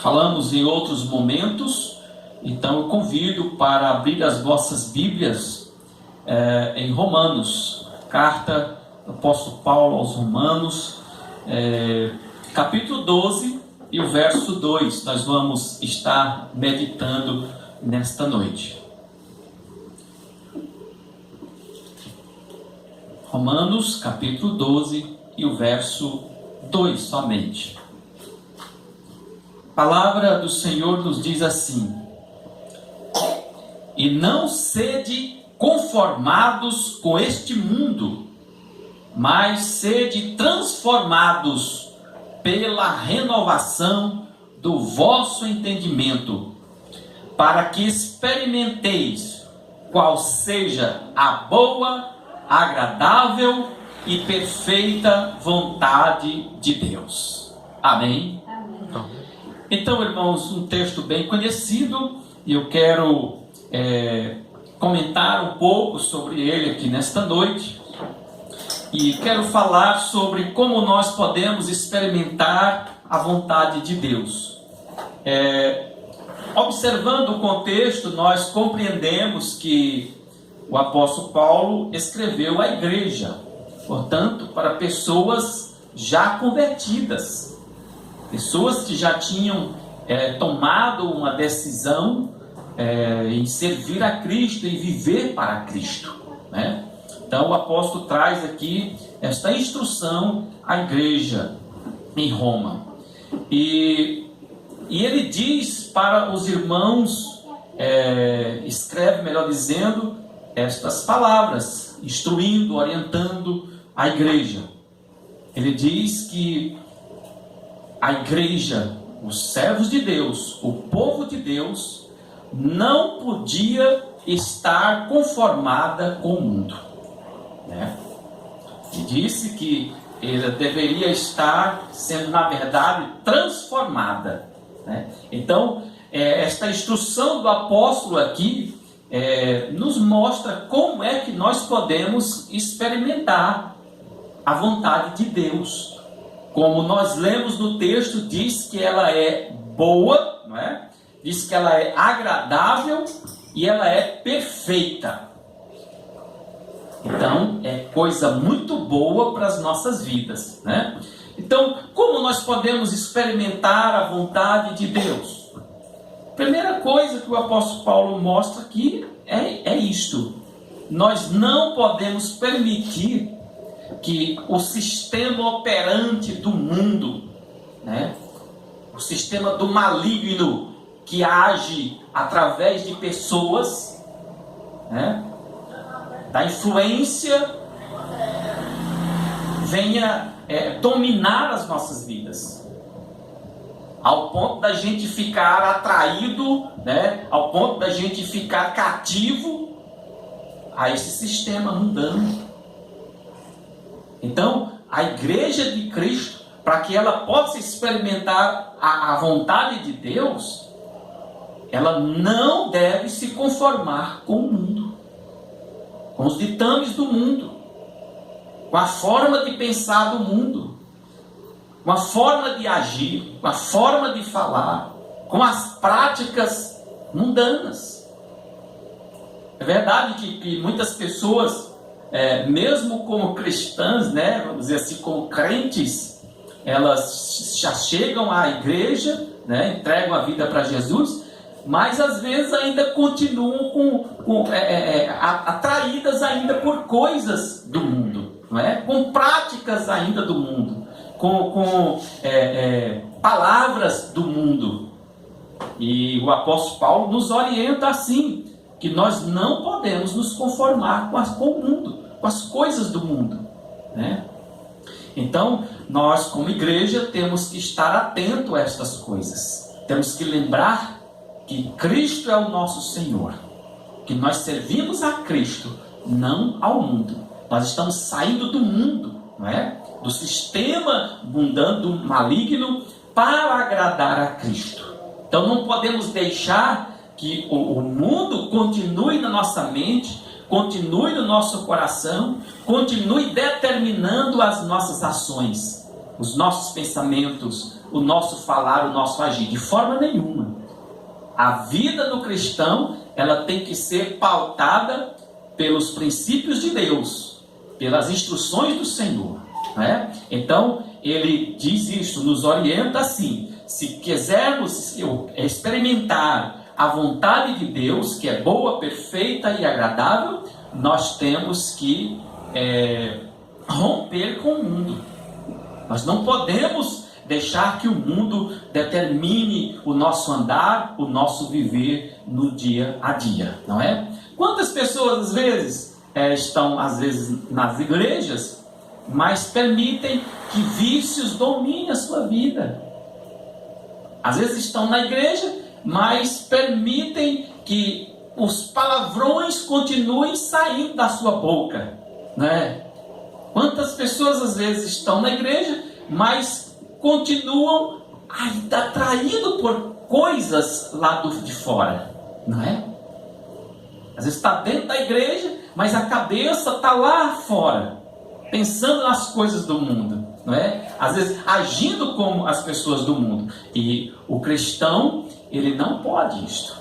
falamos em outros momentos. Então eu convido para abrir as vossas Bíblias em Romanos, carta do apóstolo Paulo aos Romanos, capítulo 12 e o verso 2, nós vamos estar meditando nesta noite. Romanos, capítulo 12 e o verso 2 somente. A palavra do Senhor nos diz assim: e não sede conformados com este mundo, mas sede transformados pela renovação do vosso entendimento, para que experimenteis qual seja a boa, agradável e perfeita vontade de Deus. Amém? Amém. Então, irmãos, um texto bem conhecido, e eu quero comentar um pouco sobre ele aqui nesta noite. E quero falar sobre como nós podemos experimentar a vontade de Deus. Observando o contexto, nós compreendemos que o apóstolo Paulo escreveu à igreja, portanto, para pessoas já convertidas, pessoas que já tinham tomado uma decisão em servir a Cristo e viver para Cristo, né? Então o apóstolo traz aqui esta instrução à igreja em Roma. E ele diz para os irmãos, escreve, melhor dizendo, estas palavras, instruindo, orientando a igreja. Ele diz que a igreja, os servos de Deus, o povo de Deus, não podia estar conformada com o mundo, né? E disse que ela deveria estar sendo, na verdade, transformada, né? Então, esta instrução do apóstolo aqui nos mostra como é que nós podemos experimentar a vontade de Deus. Como nós lemos no texto, diz que ela é boa, não é? Diz que ela é agradável e ela é perfeita. Então, é coisa muito boa para as nossas vidas, né? Então, como nós podemos experimentar a vontade de Deus? Primeira coisa que o apóstolo Paulo mostra aqui é isto: nós não podemos permitir que o sistema operante do mundo, né, o sistema do maligno que age através de pessoas, né, da influência, venha dominar as nossas vidas, ao ponto da gente ficar atraído, né, ao ponto da gente ficar cativo a esse sistema mundano. Então, a igreja de Cristo, para que ela possa experimentar a vontade de Deus, ela não deve se conformar com o mundo, com os ditames do mundo, com a forma de pensar do mundo, com a forma de agir, com a forma de falar, com as práticas mundanas. É verdade que muitas pessoas, mesmo como cristãs, né, vamos dizer assim, como crentes, elas já chegam à igreja, né, entregam a vida para Jesus, mas às vezes ainda continuam atraídas ainda por coisas do mundo, não é? Com práticas ainda do mundo, com palavras do mundo. E o apóstolo Paulo nos orienta assim, que nós não podemos nos conformar com o mundo, com as coisas do mundo, né? Então, nós como igreja temos que estar atento a estas coisas. Temos que lembrar que Cristo é o nosso Senhor, que nós servimos a Cristo, não ao mundo. Nós estamos saindo do mundo, não é? Do sistema mundano, do maligno, para agradar a Cristo. Então não podemos deixar que o mundo continue na nossa mente, continue no nosso coração, continue determinando as nossas ações. os nossos pensamentos, o nosso falar, o nosso agir, de forma nenhuma. A vida do cristão, ela tem que ser pautada pelos princípios de Deus, pelas instruções do Senhor, né? Então, ele diz isso, nos orienta assim: se quisermos experimentar a vontade de Deus, que é boa, perfeita e agradável, nós temos que romper com o mundo. Nós não podemos deixar que o mundo determine o nosso andar, o nosso viver no dia a dia, não é? Quantas pessoas às vezes estão nas igrejas, mas permitem que vícios dominem a sua vida? Às vezes estão na igreja, mas permitem que os palavrões continuem saindo da sua boca, né? Quantas pessoas às vezes estão na igreja, mas continuam ainda atraídos por coisas lá de fora, não é? Às vezes está dentro da igreja, mas a cabeça está lá fora, pensando nas coisas do mundo, não é? Às vezes agindo como as pessoas do mundo. E o cristão, ele não pode isto.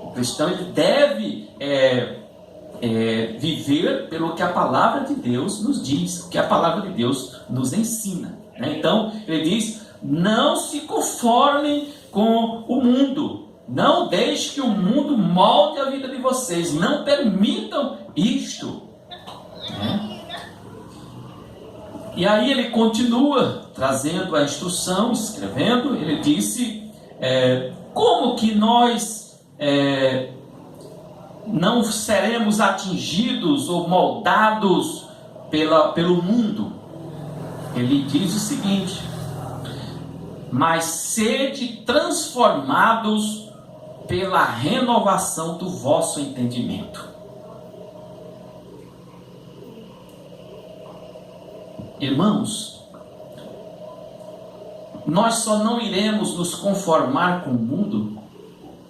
O cristão, ele deve viver pelo que a palavra de Deus nos diz, o que a palavra de Deus nos ensina, né? Então ele diz: não se conformem com o mundo, não deixe que o mundo molde a vida de vocês, não permitam isto, né? E aí ele continua trazendo a instrução, escrevendo. Ele disse como que nós não seremos atingidos ou moldados pelo mundo. Ele diz o seguinte: mas sede transformados pela renovação do vosso entendimento. Irmãos, nós só não iremos nos conformar com o mundo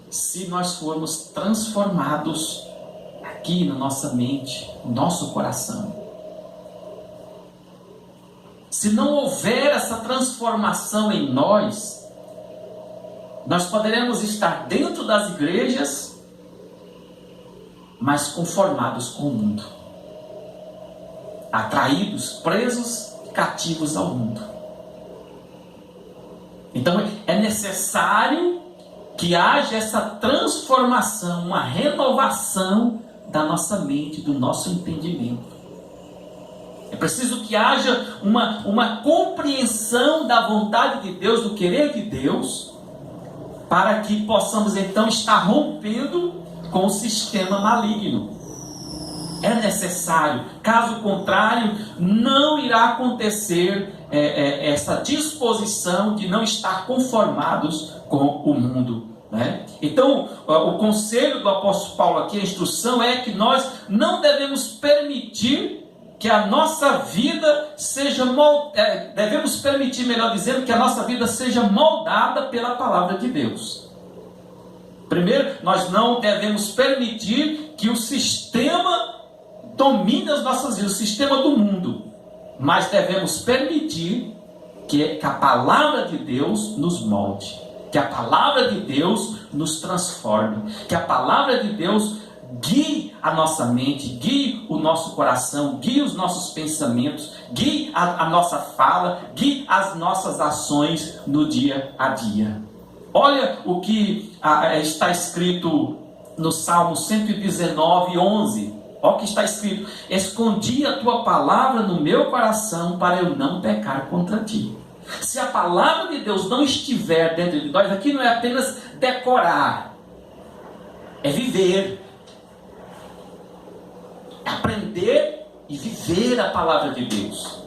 se nós formos transformados aqui na nossa mente, no nosso coração. Se não houver essa transformação em nós, nós poderemos estar dentro das igrejas, mas conformados com o mundo, atraídos, presos, cativos ao mundo. Então é necessário que haja essa transformação, uma renovação da nossa mente, do nosso entendimento. É preciso que haja uma compreensão da vontade de Deus, do querer de Deus, para que possamos então estar rompendo com o sistema maligno. É necessário, caso contrário, não irá acontecer essa disposição de não estar conformados com o mundo, né? Então, o conselho do apóstolo Paulo aqui, a instrução é que nós não devemos permitir que a nossa vida seja devemos permitir, melhor dizendo, que a nossa vida seja moldada pela palavra de Deus. Primeiro, nós não devemos permitir que o sistema domine as nossas vidas, o sistema do mundo, mas devemos permitir que a palavra de Deus nos molde, que a palavra de Deus nos transforme, que a palavra de Deus guie a nossa mente, guie o nosso coração, guie os nossos pensamentos, guie a nossa fala, guie as nossas ações no dia a dia. Olha o que está escrito no Salmo 119, 11. Olha o que está escrito: escondi a tua palavra no meu coração para eu não pecar contra ti. Se a palavra de Deus não estiver dentro de nós, aqui não é apenas decorar, é viver. Aprender e viver a palavra de Deus,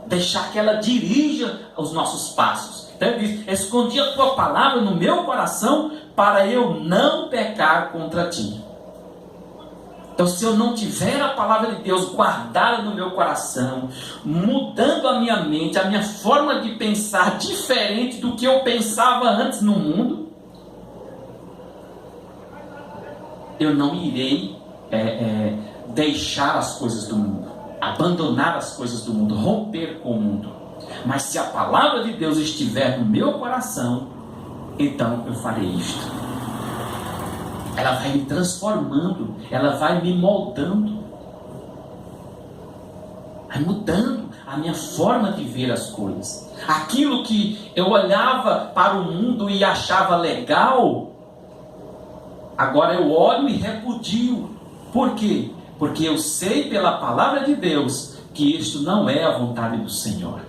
deixar que ela dirija os nossos passos. Então ele diz: escondi a tua palavra no meu coração para eu não pecar contra ti. Então, se eu não tiver a palavra de Deus guardada no meu coração, mudando a minha mente, a minha forma de pensar diferente do que eu pensava antes no mundo, eu não irei deixar as coisas do mundo, abandonar as coisas do mundo, romper com o mundo. Mas se a palavra de Deus estiver no meu coração, então eu farei isto. Ela vai me transformando, ela vai me moldando, vai mudando a minha forma de ver as coisas. Aquilo que eu olhava para o mundo e achava legal, agora eu olho e repudio. Por quê? Porque eu sei pela palavra de Deus que isto não é a vontade do Senhor.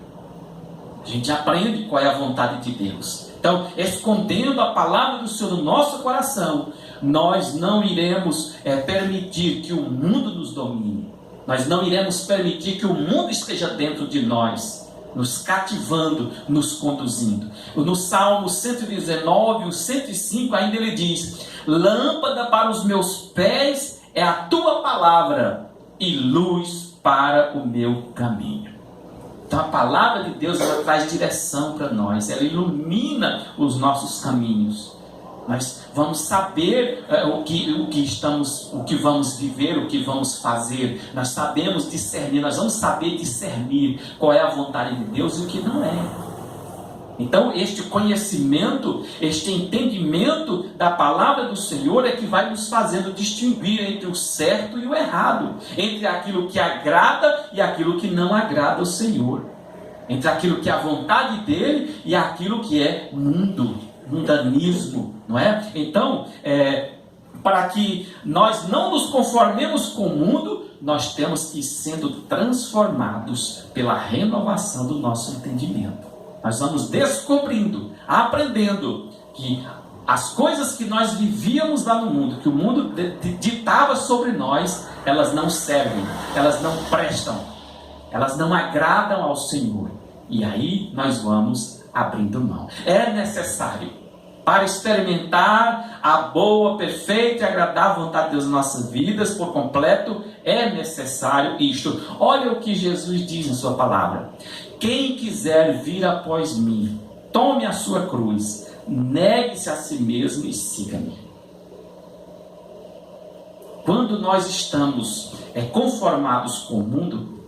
A gente aprende qual é a vontade de Deus. Então, escondendo a palavra do Senhor no nosso coração, nós não iremos permitir que o mundo nos domine. Nós não iremos permitir que o mundo esteja dentro de nós, nos cativando, nos conduzindo. No Salmo 119, o 105, ainda ele diz: lâmpada para os meus pés é a tua palavra e luz para o meu caminho. Então a palavra de Deus, ela traz direção para nós, ela ilumina os nossos caminhos. Nós vamos saber o que vamos viver, o que vamos fazer. Nós sabemos discernir, nós vamos saber discernir qual é a vontade de Deus e o que não é. Então este conhecimento, este entendimento da palavra do Senhor é que vai nos fazendo distinguir entre o certo e o errado, entre aquilo que agrada e aquilo que não agrada ao Senhor, entre aquilo que é a vontade dele e aquilo que é mundanismo, não é? Então, para que nós não nos conformemos com o mundo, nós temos que ir sendo transformados pela renovação do nosso entendimento. Nós vamos descobrindo, aprendendo que as coisas que nós vivíamos lá no mundo, que o mundo ditava sobre nós, elas não servem, elas não prestam, elas não agradam ao Senhor. E aí nós vamos abrindo mão. É necessário, para experimentar a boa, perfeita e agradável vontade de Deus em nossas vidas por completo, é necessário isto. Olha o que Jesus diz em sua palavra: quem quiser vir após mim, tome a sua cruz, negue-se a si mesmo e siga-me. Quando nós estamos conformados com o mundo,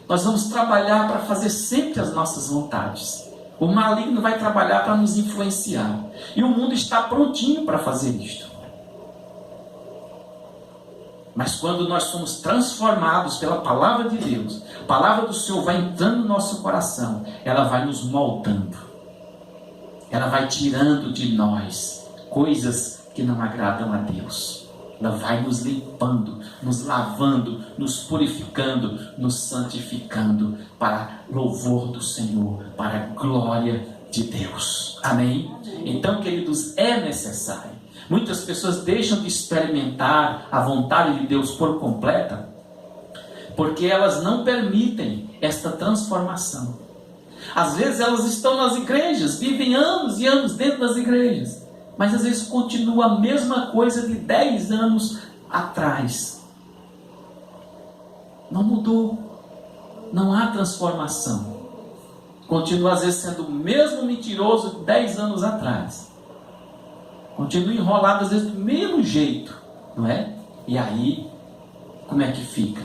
nós vamos trabalhar para fazer sempre as nossas vontades. O maligno vai trabalhar para nos influenciar. E o mundo está prontinho para fazer isto. Mas quando nós somos transformados pela palavra de Deus, a palavra do Senhor vai entrando no nosso coração, ela vai nos moldando. Ela vai tirando de nós coisas que não agradam a Deus. Ela vai nos limpando, nos lavando, nos purificando, nos santificando para louvor do Senhor, para a glória de Deus. Amém? Então, queridos, é necessário. Muitas pessoas deixam de experimentar a vontade de Deus por completa, porque elas não permitem esta transformação. Às vezes elas estão nas igrejas, vivem anos e anos dentro das igrejas, mas às vezes continua a mesma coisa de 10 anos atrás. Não mudou, não há transformação. Continua às vezes sendo o mesmo mentiroso de 10 anos atrás. Continua enrolado às vezes do mesmo jeito, não é? E aí, como é que fica?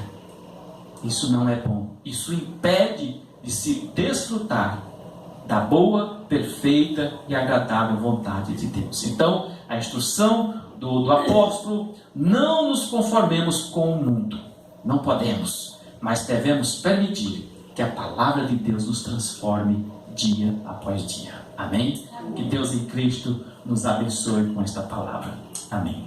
Isso não é bom. Isso impede de se desfrutar da boa, perfeita e agradável vontade de Deus. Então, a instrução do apóstolo: não nos conformemos com o mundo. Não podemos, mas devemos permitir que a palavra de Deus nos transforme dia após dia. Amém? Que Deus em Cristo nos abençoe com esta palavra. Amém.